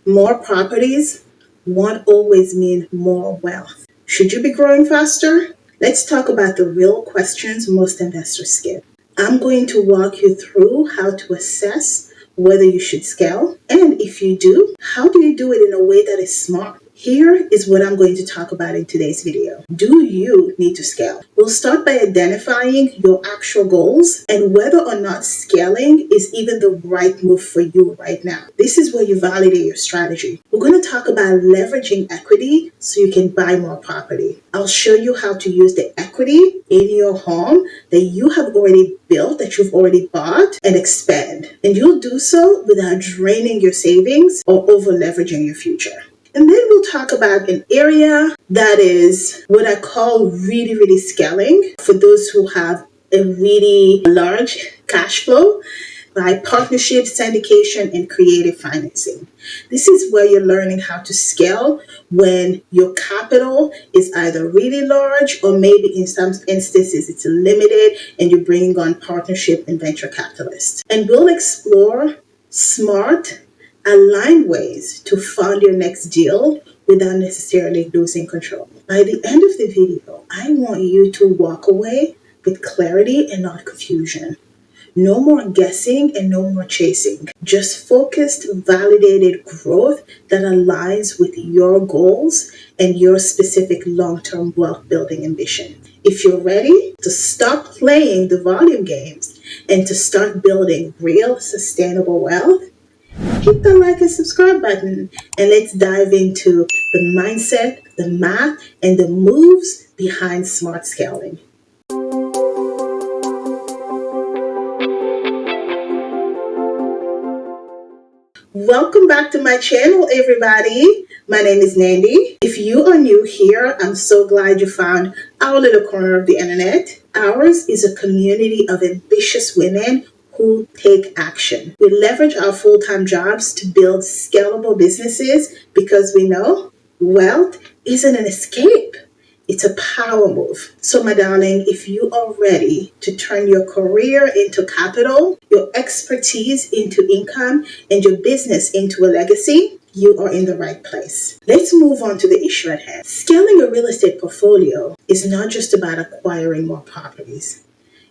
More properties won't always mean more wealth. Should you be growing faster? Let's talk about the real questions most investors skip. I'm going to walk you through how to assess whether you should scale, and if you do, how do you do it in a way that is smart? Here is what I'm going to talk about in today's video. Do you need to scale? We'll start by identifying your actual goals and whether or not scaling is even the right move for you right now. This is where you validate your strategy. We're going to talk about leveraging equity so you can buy more property. I'll show you how to use the equity in your home that you have already built, that you've already bought, and expand. And you'll do so without draining your savings or over leveraging your future. And then we'll talk about an area that is what I call really, really scaling for those who have a really large cash flow by partnership, syndication, and creative financing. This is where you're learning how to scale when your capital is either really large or maybe in some instances it's limited and you're bringing on partnership and venture capitalists. And we'll explore smart, aligned ways to fund your next deal without necessarily losing control. By the end of the video, I want you to walk away with clarity and not confusion. No more guessing and no more chasing. Just focused, validated growth that aligns with your goals and your specific long-term wealth building ambition. If you're ready to stop playing the volume games and to start building real sustainable wealth, hit the like and subscribe button and let's dive into the mindset, the math, and the moves behind smart scaling. Welcome back to my channel, everybody. My name is Nandy. If you are new here, I'm so glad you found our little corner of the internet. Ours is a community of ambitious women who take action. We leverage our full-time jobs to build scalable businesses because we know wealth isn't an escape. It's a power move. So, my darling, if you are ready to turn your career into capital, your expertise into income, and your business into a legacy, you are in the right place. Let's move on to the issue at hand. Scaling a real estate portfolio is not just about acquiring more properties.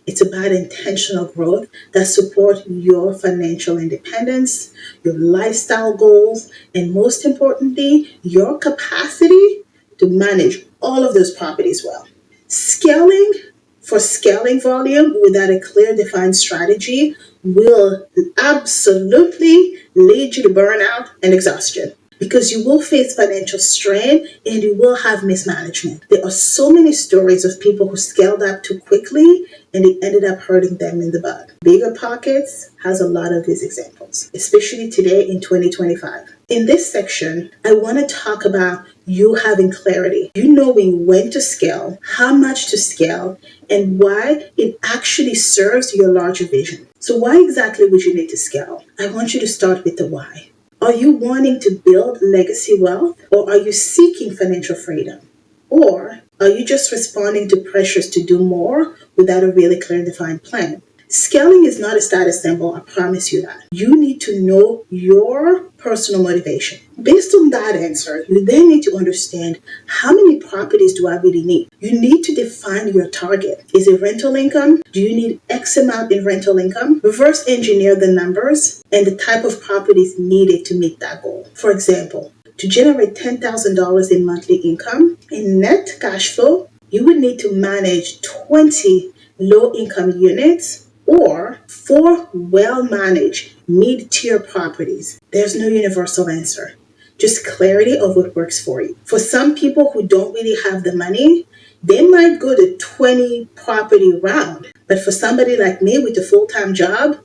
It's about intentional growth that supports your financial independence, your lifestyle goals, and most importantly, your capacity to manage all of those properties well. Scaling for scaling volume without a clear defined strategy will absolutely lead you to burnout and exhaustion, because you will face financial strain and you will have mismanagement. There are so many stories of people who scaled up too quickly and it ended up hurting them in the butt. Bigger Pockets has a lot of these examples, especially today in 2025. In this section, I want to talk about you having clarity, you knowing when to scale, how much to scale, and why it actually serves your larger vision. So why exactly would you need to scale? I want you to start with the why. Are you wanting to build legacy wealth, or are you seeking financial freedom? Or are you just responding to pressures to do more without a really clear defined plan? Scaling is not a status symbol, I promise you that. You need to know your personal motivation. Based on that answer, you then need to understand, how many properties do I really need? You need to define your target. Is it rental income? Do you need X amount in rental income? Reverse engineer the numbers and the type of properties needed to meet that goal. For example, to generate $10,000 in monthly income in net cash flow, you would need to manage 20 low-income units or 4 well-managed mid-tier properties. There's no universal answer, just clarity of what works for you. For some people who don't really have the money, they might go the 20 property round. But for somebody like me with a full-time job,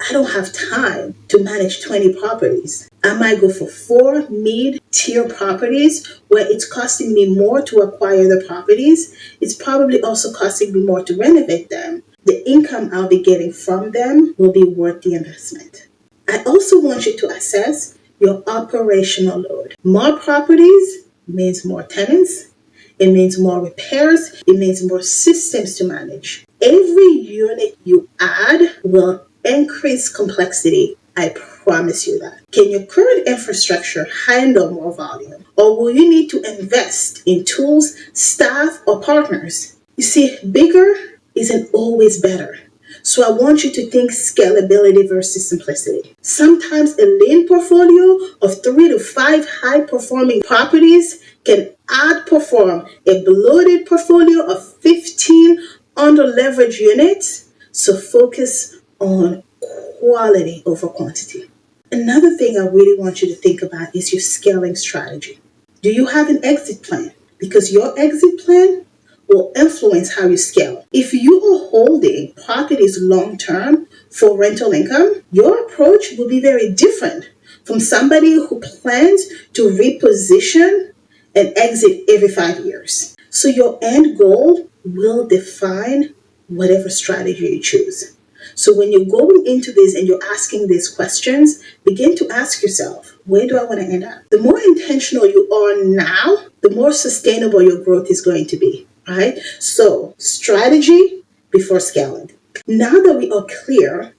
I don't have time to manage 20 properties. I might go for 4 mid-tier properties where it's costing me more to acquire the properties. It's probably also costing me more to renovate them. The income I'll be getting from them will be worth the investment. I also want you to assess your operational load. More properties means more tenants. It means more repairs. It means more systems to manage. Every unit you add will increase complexity, I promise you that. Can your current infrastructure handle more volume? Or will you need to invest in tools, staff, or partners? You see, bigger isn't always better. So I want you to think scalability versus simplicity. Sometimes a lean portfolio of 3 to 5 high-performing properties can outperform a bloated portfolio of 15 under-leveraged units. So focus on quality over quantity. Another thing I really want you to think about is your scaling strategy. Do you have an exit plan? Because your exit plan will influence how you scale. If you are holding properties long term for rental income, your approach will be very different from somebody who plans to reposition and exit every 5 years. So your end goal will define whatever strategy you choose. So when you're going into this and you're asking these questions, begin to ask yourself, where do I want to end up? The more intentional you are now, the more sustainable your growth is going to be, right? So strategy before scaling. Now that we are clear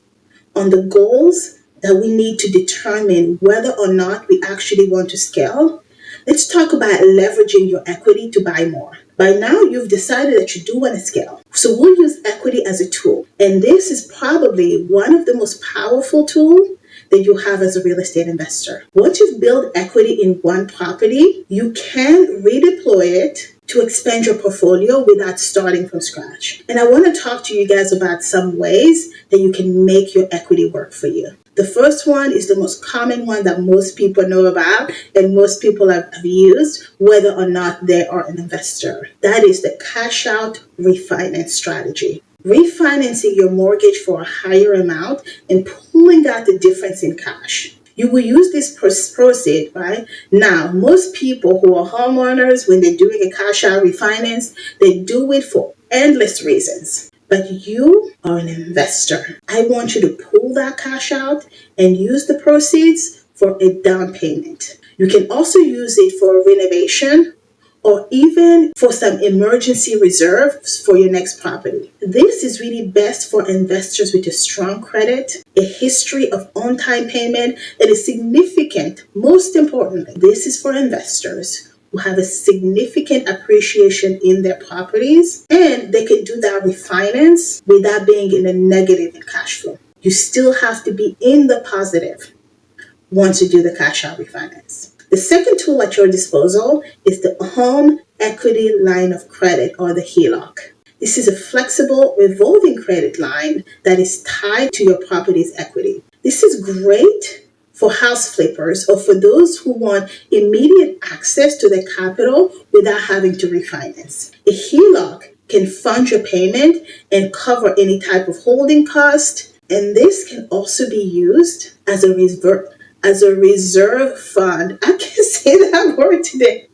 on the goals that we need to determine whether or not we actually want to scale, let's talk about leveraging your equity to buy more. By now, you've decided that you do want to scale. So we'll use equity as a tool. And this is probably one of the most powerful tools that you have as a real estate investor. Once you've built equity in one property, you can redeploy it to expand your portfolio without starting from scratch. And I want to talk to you guys about some ways that you can make your equity work for you. The first one is the most common one that most people know about and most people have used, whether or not they are an investor. That is the cash out refinance strategy. Refinancing your mortgage for a higher amount and pulling out the difference in cash. You will use this proceed, right? Now, most people who are homeowners, when they're doing a cash out refinance, they do it for endless reasons. But you are an investor. I want you to pull that cash out and use the proceeds for a down payment. You can also use it for renovation or even for some emergency reserves for your next property. This is really best for investors with a strong credit, a history of on-time payment, and a significant, most importantly, this is for investors who have a significant appreciation in their properties, and they can do that refinance without being in a negative in cash flow. You still have to be in the positive once you do the cash out refinance. The second tool at your disposal is the Home Equity Line of Credit, or the HELOC. This is a flexible revolving credit line that is tied to your property's equity. This is great for house flippers or for those who want immediate access to their capital without having to refinance. A HELOC can fund your payment and cover any type of holding cost, and this can also be used as a reserve fund. I can't say that word today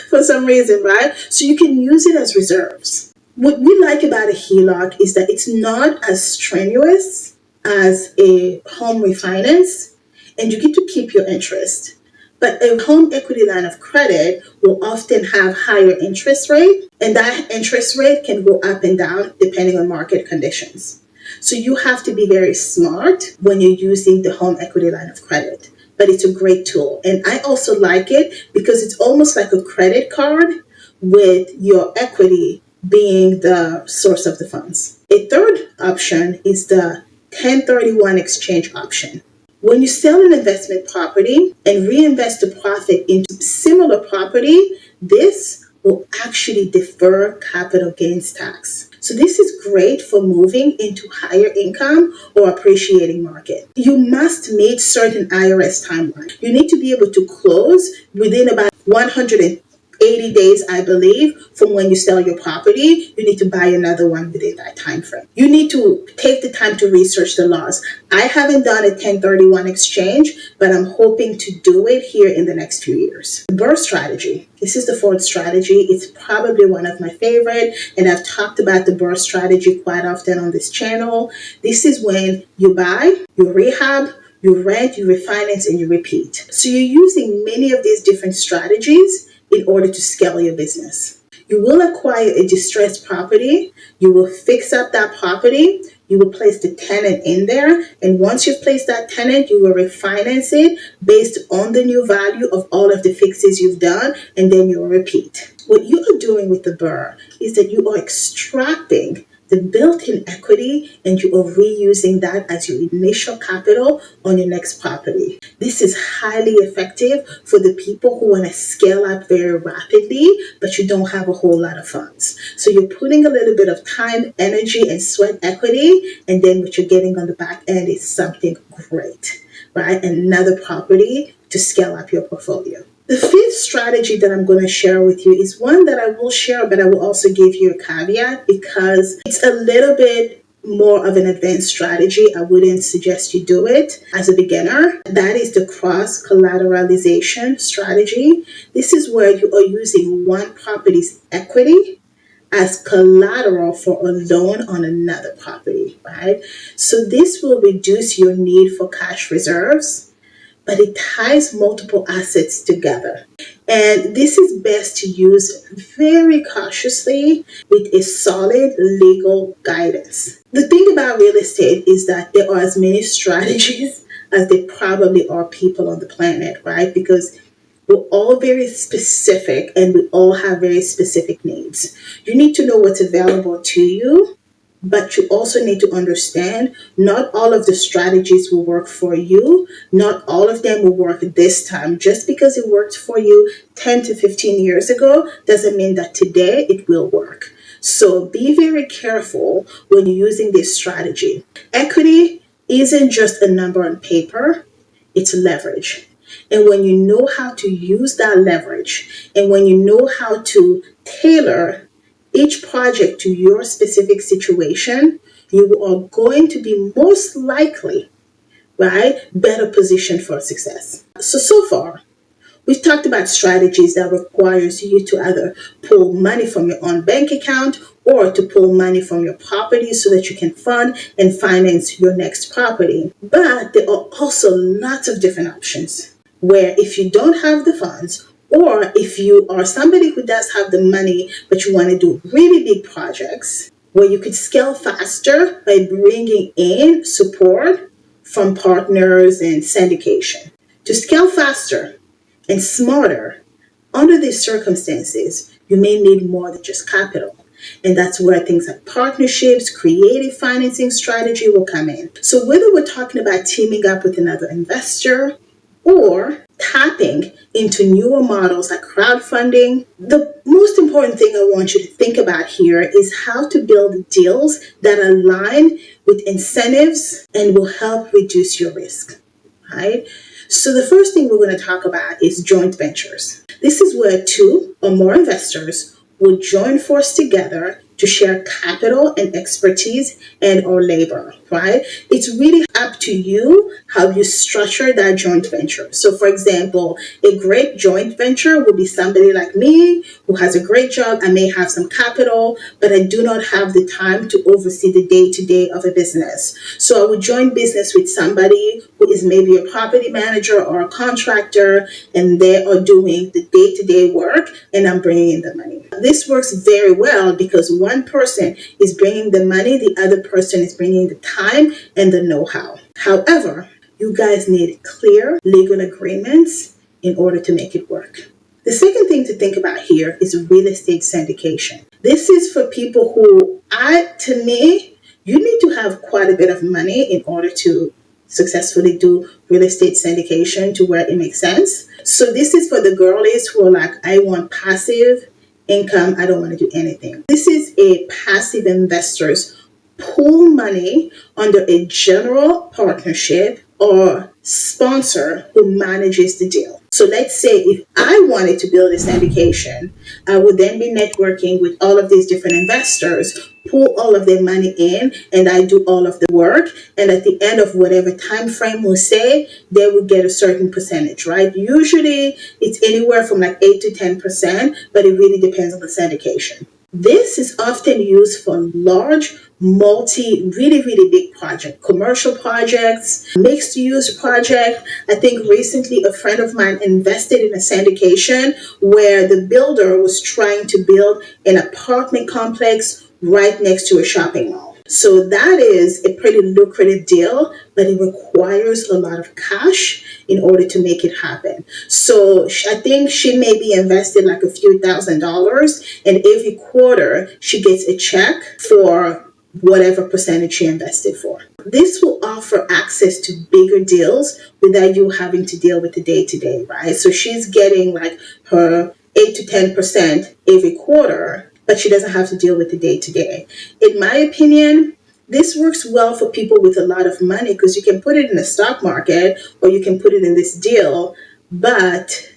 for some reason, right? So you can use it as reserves. What we like about a HELOC is that it's not as strenuous as a home refinance, and you get to keep your interest. But a home equity line of credit will often have higher interest rate, and that interest rate can go up and down depending on market conditions. So you have to be very smart when you're using the home equity line of credit. But it's a great tool. And I also like it because it's almost like a credit card with your equity being the source of the funds. A third option is the 1031 exchange option. When you sell an investment property and reinvest the profit into similar property, this will actually defer capital gains tax. So this is great for moving into higher income or appreciating market. You must meet certain IRS timeline. You need to be able to close within about 180 days, I believe, from when you sell your property. You need to buy another one within that time frame. You need to take the time to research the laws. I haven't done a 1031 exchange, but I'm hoping to do it here in the next few years. The BRRRR strategy. This is the fourth strategy. It's probably one of my favorite, and I've talked about the BRRRR strategy quite often on this channel. This is when you buy, you rehab, you rent, you refinance, and you repeat. So you're using many of these different strategies in order to scale your business. You will acquire a distressed property. You will fix up that property. you will place the tenant in there, and once you've placed that tenant, you will refinance it based on the new value of all of the fixes you've done, and then you'll repeat. What you are doing with the BRRRR is that you are extracting the built-in equity and you are reusing that as your initial capital on your next property. This is highly effective for the people who want to scale up very rapidly, but you don't have a whole lot of funds. So you're putting a little bit of time, energy, and sweat equity, and then what you're getting on the back end is something great, right? Another property to scale up your portfolio. The fifth strategy that I'm going to share with you is one that I will share, but I will also give you a caveat because it's a little bit more of an advanced strategy. I wouldn't suggest you do it as a beginner. That is the cross-collateralization strategy. This is where you are using one property's equity as collateral for a loan on another property, right? So this will reduce your need for cash reserves, but it ties multiple assets together. And this is best to use very cautiously with a solid legal guidance. The thing about real estate is that there are as many strategies as there probably are people on the planet, right? Because we're all very specific and we all have very specific needs. You need to know what's available to you, but you also need to understand not all of the strategies will work for you. Not all of them will work this time. Just because it worked for you 10 to 15 years ago doesn't mean that today it will work. So be very careful when you're using this strategy. Equity isn't just a number on paper, it's leverage. And when you know how to use that leverage, and when you know how to tailor each project to your specific situation, you are going to be most likely, right, better positioned for success. So far, we've talked about strategies that requires you to either pull money from your own bank account or to pull money from your property so that you can fund and finance your next property. But there are also lots of different options where if you don't have the funds, or if you are somebody who does have the money, but you want to do really big projects, where you could scale faster by bringing in support from partners and syndication. To scale faster and smarter, under these circumstances, you may need more than just capital. And that's where things like partnerships, creative financing strategy will come in. So whether we're talking about teaming up with another investor or tapping into newer models like crowdfunding, the most important thing I want you to think about here is how to build deals that align with incentives and will help reduce your risk, right? So the first thing we're going to talk about is joint ventures. This is where two or more investors will join force together to share capital and expertise and or labor, right? It's really up to you how you structure that joint venture. So for example, a great joint venture would be somebody like me who has a great job. I may have some capital, but I do not have the time to oversee the day-to-day of a business. So I would join business with somebody who is maybe a property manager or a contractor, and they are doing the day-to-day work and I'm bringing in the money. This works very well because one person is bringing the money, the other person is bringing the time and the know-how. However, you guys need clear legal agreements in order to make it work. The second thing to think about here is real estate syndication. This is for people who, to me, you need to have quite a bit of money in order to successfully do real estate syndication to where it makes sense. So this is for the girlies who are like, I want passive income, I don't want to do anything. This is a passive investors pool money under a general partnership or sponsor who manages the deal. So let's say if I wanted to build a syndication, I would then be networking with all of these different investors, pull all of their money in, and I do all of the work. And at the end of whatever time frame we say, they will get a certain percentage, right? Usually it's anywhere from like 8 to 10%, but it really depends on the syndication. This is often used for large, really big projects, commercial projects, mixed use projects. I think recently a friend of mine invested in a syndication where the builder was trying to build an apartment complex right next to a shopping mall. So that is a pretty lucrative deal, but it requires a lot of cash in order to make it happen. So I think she may be invested like a few $1,000s, and every quarter she gets a check for whatever percentage she invested for. This will offer access to bigger deals without you having to deal with the day to day, right? So she's getting like her 8 to 10% every quarter, but she doesn't have to deal with the day to day. In my opinion, this works well for people with a lot of money because you can put it in the stock market or you can put it in this deal. But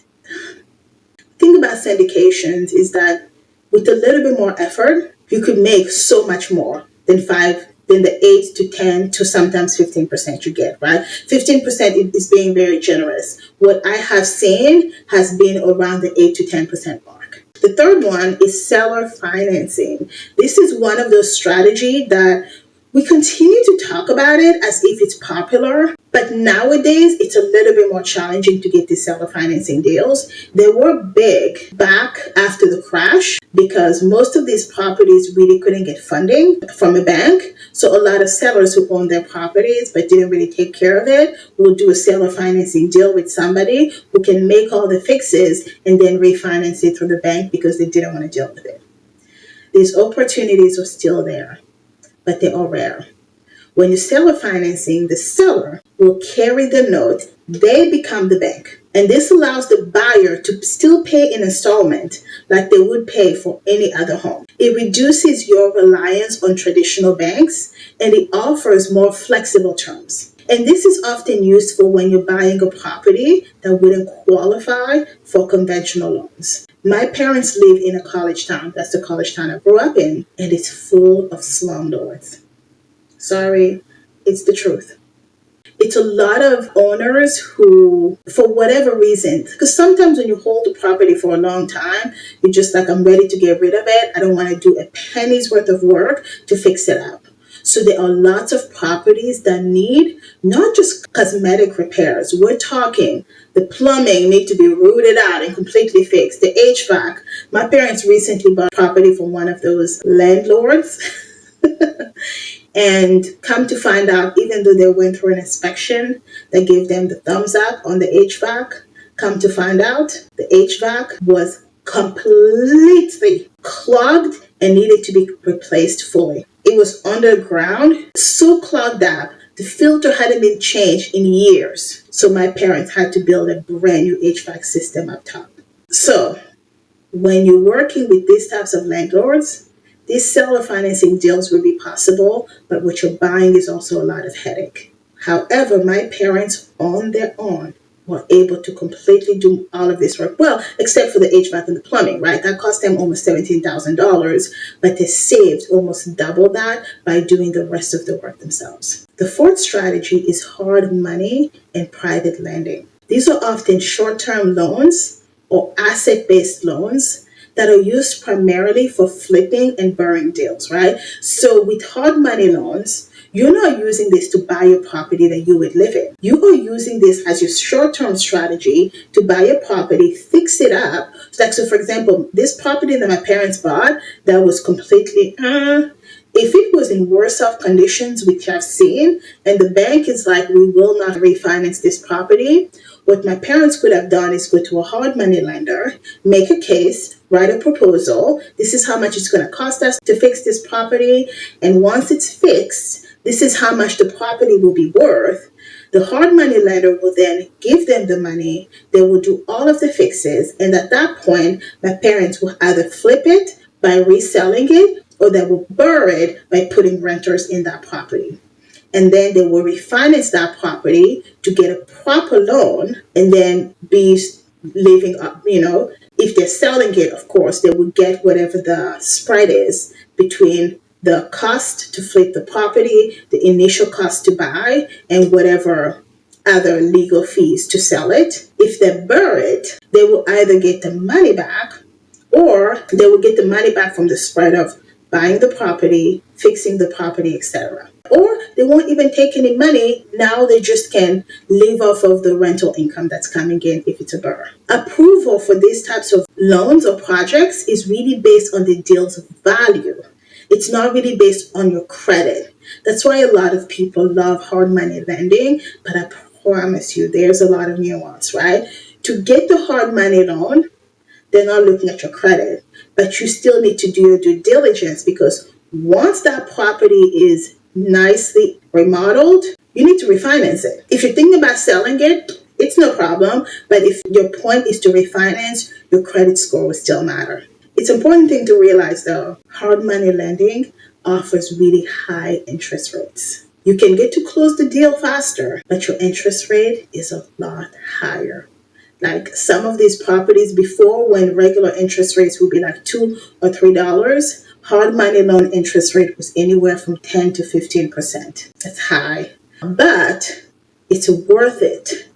the thing about syndications is that with a little bit more effort, you could make so much more than the 8 to 10 to sometimes 15% you get, right? 15% is being very generous. What I have seen has been around the 8 to 10% mark. The third one is seller financing. This is one of those strategies that we continue to talk about it as if it's popular, but nowadays it's a little bit more challenging to get these seller financing deals. They were big back after the crash because most of these properties really couldn't get funding from a bank. So a lot of sellers who own their properties but didn't really take care of it will do a seller financing deal with somebody who can make all the fixes and then refinance it through the bank because they didn't want to deal with it. These opportunities are still there, but they are rare. When you sell a financing, the seller will carry the note. They become the bank. And this allows the buyer to still pay an installment like they would pay for any other home. It reduces your reliance on traditional banks and it offers more flexible terms. And this is often useful when you're buying a property that wouldn't qualify for conventional loans. My parents live in a college town. That's the college town I grew up in. And it's full of slumlords. Sorry, it's the truth. It's a lot of owners who, for whatever reason, because sometimes when you hold a property for a long time, you're just like, I'm ready to get rid of it. I don't want to do a penny's worth of work to fix it up. So there are lots of properties that need not just cosmetic repairs. We're talking the plumbing need to be rooted out and completely fixed. The HVAC. My parents recently bought property from one of those landlords. And come to find out, even though they went through an inspection that gave them the thumbs up on the HVAC, come to find out the HVAC was completely clogged and needed to be replaced fully. It was underground, so clogged up, the filter hadn't been changed in years. So my parents had to build a brand new HVAC system up top. So when you're working with these types of landlords, these seller financing deals will be possible, but what you're buying is also a lot of headache. However, my parents on their own were able to completely do all of this work. Well, except for the HVAC and the plumbing, right? That cost them almost $17,000, but they saved almost double that by doing the rest of the work themselves. The fourth strategy is hard money and private lending. These are often short-term loans or asset-based loans that are used primarily for flipping and BRRRRing deals, right? So with hard money loans, you're not using this to buy a property that you would live in. You are using this as your short-term strategy to buy a property, fix it up. So for example, this property that my parents bought that was completely, if it was in worse off conditions, which I've seen, and the bank is like, we will not refinance this property, what my parents could have done is go to a hard money lender, make a case, write a proposal. This is how much it's going to cost us to fix this property. And once it's fixed, this is how much the property will be worth. The hard money lender will then give them the money. They will do all of the fixes. And at that point, my parents will either flip it by reselling it or they will BRRRR it by putting renters in that property. And then they will refinance that property to get a proper loan and then be living up, if they're selling it, of course, they will get whatever the spread is between the cost to flip the property, the initial cost to buy, and whatever other legal fees to sell it. If they BRRRR it, they will either get the money back or they will get the money back from the spread of buying the property, fixing the property, etc. Or they won't even take any money. Now they just can live off of the rental income that's coming in if it's a BRRRR. Approval for these types of loans or projects is really based on the deal's value. It's not really based on your credit. That's why a lot of people love hard money lending, but I promise you, there's a lot of nuance, right? To get the hard money loan, they're not looking at your credit, but you still need to do your due diligence, because once that property is nicely remodeled, you need to refinance it. If you're thinking about selling it, it's no problem. But if your point is to refinance, your credit score will still matter. It's an important thing to realize though, hard money lending offers really high interest rates. You can get to close the deal faster, but your interest rate is a lot higher. Like some of these properties before, when regular interest rates would be like $2 or $3, hard money loan interest rate was anywhere from 10 to 15%. That's high. But it's worth it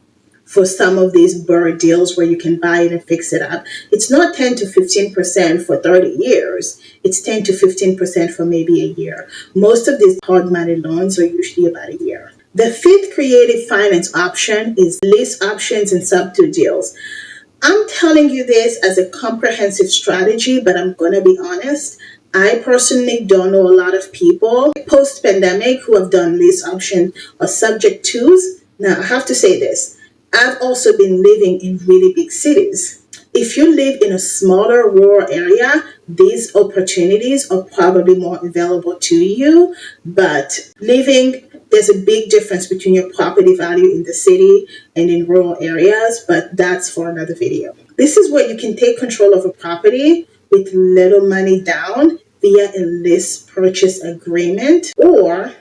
for some of these BRRRR deals where you can buy it and fix it up. It's not 10 to 15% for 30 years. It's 10 to 15% for maybe a year. Most of these hard money loans are usually about a year. The fifth creative finance option is lease options and substitute deals. I'm telling you this as a comprehensive strategy, but I'm going to be honest. I personally don't know a lot of people post-pandemic who have done lease option or subject twos. Now, I have to say this. I've also been living in really big cities. If you live in a smaller rural area, these opportunities are probably more available to you. But there's a big difference between your property value in the city and in rural areas, but that's for another video. This is where you can take control of a property with little money down via a lease purchase agreement or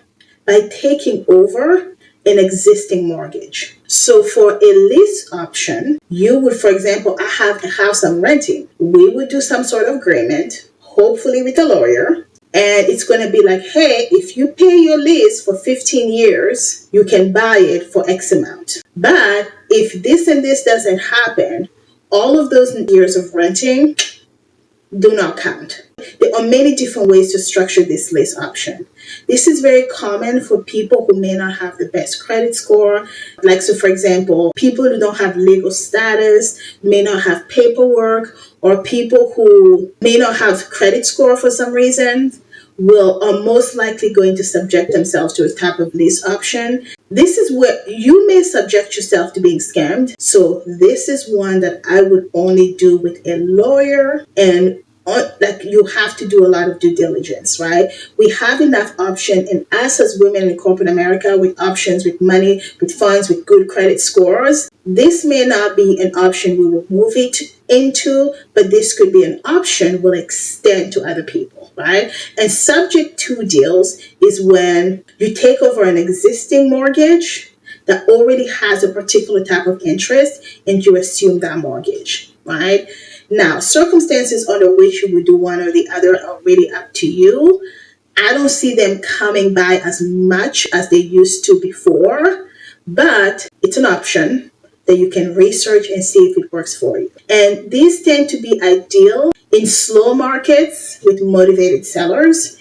by taking over an existing mortgage. So for a lease option, you would, for example, I have a house I'm renting. We would do some sort of agreement, hopefully with a lawyer. And it's going to be like, hey, if you pay your lease for 15 years, you can buy it for X amount. But if this and this doesn't happen, all of those years of renting do not count. There are many different ways to structure this lease option. This is very common for people who may not have the best credit score. Like, so for example, people who don't have legal status, may not have paperwork, or people who may not have credit score for some reason are most likely going to subject themselves to a type of lease option. This is where you may subject yourself to being scammed. So this is one that I would only do with a lawyer, and like you have to do a lot of due diligence, right? We have enough option, and us as women in corporate America with options, with money, with funds, with good credit scores, this may not be an option we will move it into, but this could be an option we'll extend to other people, right? And subject to deals is when you take over an existing mortgage that already has a particular type of interest and you assume that mortgage, right? Now, circumstances under which you would do one or the other are really up to you. I don't see them coming by as much as they used to before, but it's an option that you can research and see if it works for you. And these tend to be ideal in slow markets with motivated sellers.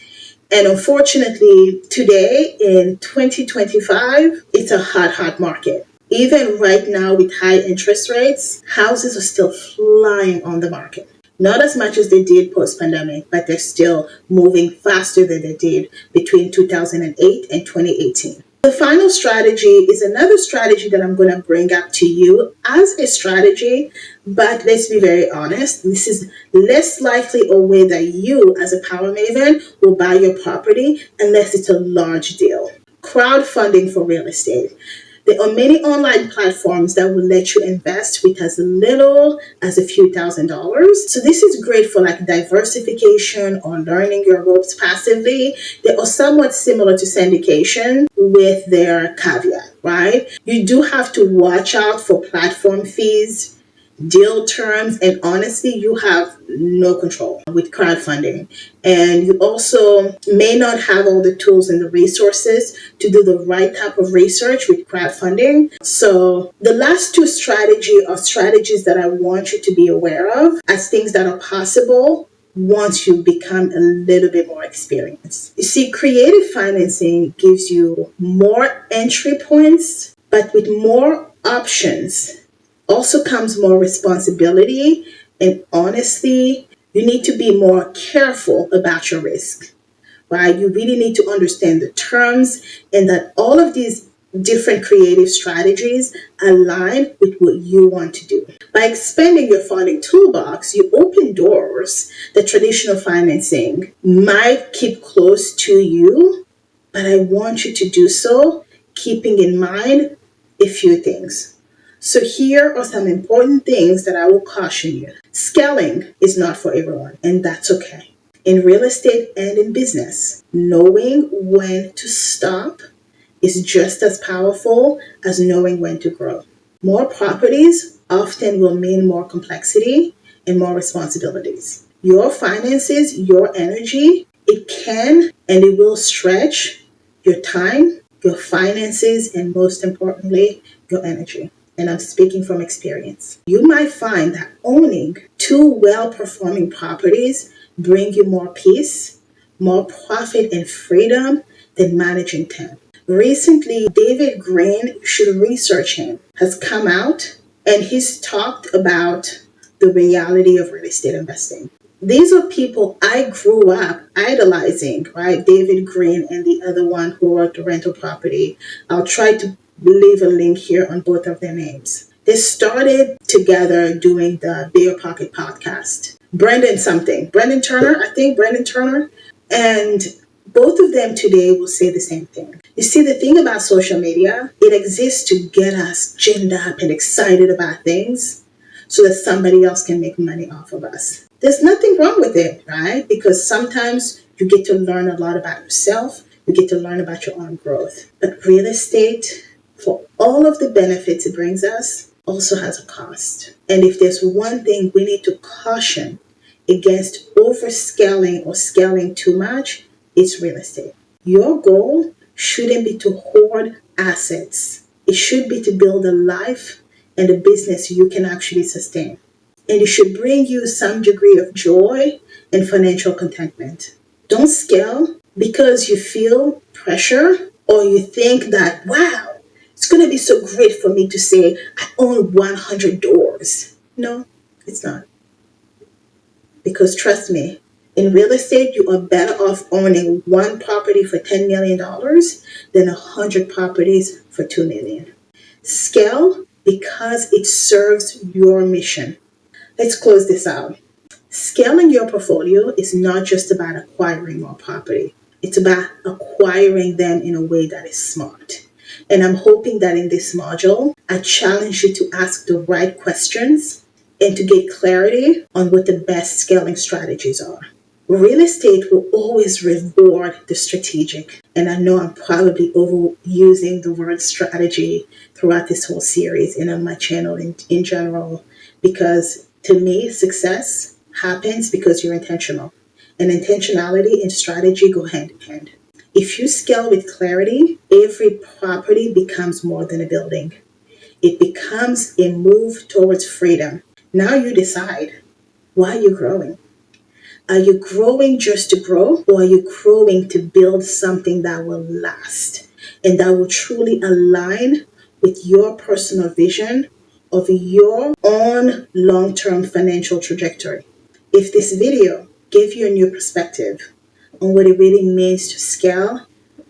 And unfortunately, today in 2025, it's a hot market. Even right now with high interest rates, houses are still flying on the market. Not as much as they did post-pandemic, but they're still moving faster than they did between 2008 and 2018. The final strategy is another strategy that I'm going to bring up to you as a strategy, but let's be very honest, this is less likely a way that you as a power maven will buy your property unless it's a large deal. Crowdfunding for real estate. There are many online platforms that will let you invest with as little as a few $1,000s. So this is great for like diversification or learning your ropes passively. They are somewhat similar to syndication with their caveat, right? You do have to watch out for platform fees, deal terms, and honestly, you have no control with crowdfunding. And you also may not have all the tools and the resources to do the right type of research with crowdfunding. So the last two strategies are strategies that I want you to be aware of as things that are possible once you become a little bit more experienced. You see, creative financing gives you more entry points, but with more options also comes more responsibility, and honestly, you need to be more careful about your risk. right? You really need to understand the terms and that all of these different creative strategies align with what you want to do. By expanding your funding toolbox, you open doors that traditional financing might keep close to you, but I want you to do so keeping in mind a few things. So here are some important things that I will caution you. Scaling is not for everyone, and that's okay. In real estate and in business, knowing when to stop is just as powerful as knowing when to grow. More properties often will mean more complexity and more responsibilities. Your finances, your energy, it can and it will stretch your time, your finances, and most importantly, your energy. And I'm speaking from experience. You might find that owning two well-performing properties bring you more peace, more profit and freedom than managing 10. Recently, David Green, you should research him, has come out and he's talked about the reality of real estate investing. These are people I grew up idolizing, right? David Green and the other one who wrote the rental property. I'll try to leave a link here on both of their names. They started together doing the Bigger Pocket podcast. Brendan Turner, I think Brendan Turner. And both of them today will say the same thing. You see, the thing about social media, it exists to get us ginned up and excited about things so that somebody else can make money off of us. There's nothing wrong with it, right? Because sometimes you get to learn a lot about yourself. You get to learn about your own growth. But real estate, for all of the benefits it brings us, also has a cost. And if there's one thing we need to caution against overscaling or scaling too much, it's real estate. Your goal shouldn't be to hoard assets. It should be to build a life and a business you can actually sustain. And it should bring you some degree of joy and financial contentment. Don't scale because you feel pressure or you think that, wow, it's going to be so great for me to say I own 100 doors. No, it's not. Because trust me, in real estate, you are better off owning one property for $10 million than 100 properties for $2 million. Scale because it serves your mission. Let's close this out. Scaling your portfolio is not just about acquiring more property. It's about acquiring them in a way that is smart. And I'm hoping that in this module, I challenge you to ask the right questions and to get clarity on what the best scaling strategies are. Real estate will always reward the strategic. And I know I'm probably overusing the word strategy throughout this whole series and on my channel in general, because to me, success happens because you're intentional. And intentionality and strategy go hand in hand. If you scale with clarity, every property becomes more than a building. It becomes a move towards freedom. Now you decide, why are you growing? Are you growing just to grow, or are you growing to build something that will last and that will truly align with your personal vision of your own long-term financial trajectory? If this video gave you a new perspective on what it really means to scale,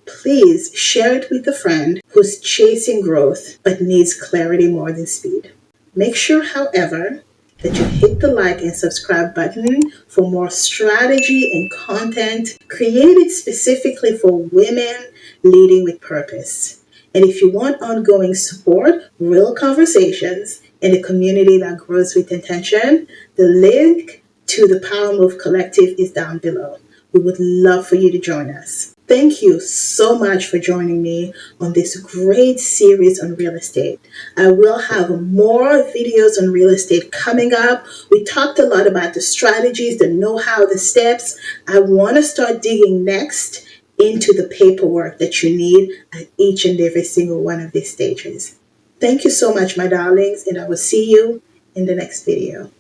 please share it with a friend who's chasing growth but needs clarity more than speed. Make sure, however, that you hit the like and subscribe button for more strategy and content created specifically for women leading with purpose. And if you want ongoing support, real conversations, and a community that grows with intention, the link to the Power Move Collective is down below. We would love for you to join us. Thank you so much for joining me on this great series on real estate. I will have more videos on real estate coming up. We talked a lot about the strategies, the know-how, the steps. I want to start digging next into the paperwork that you need at each and every single one of these stages. Thank you so much, my darlings, and I will see you in the next video.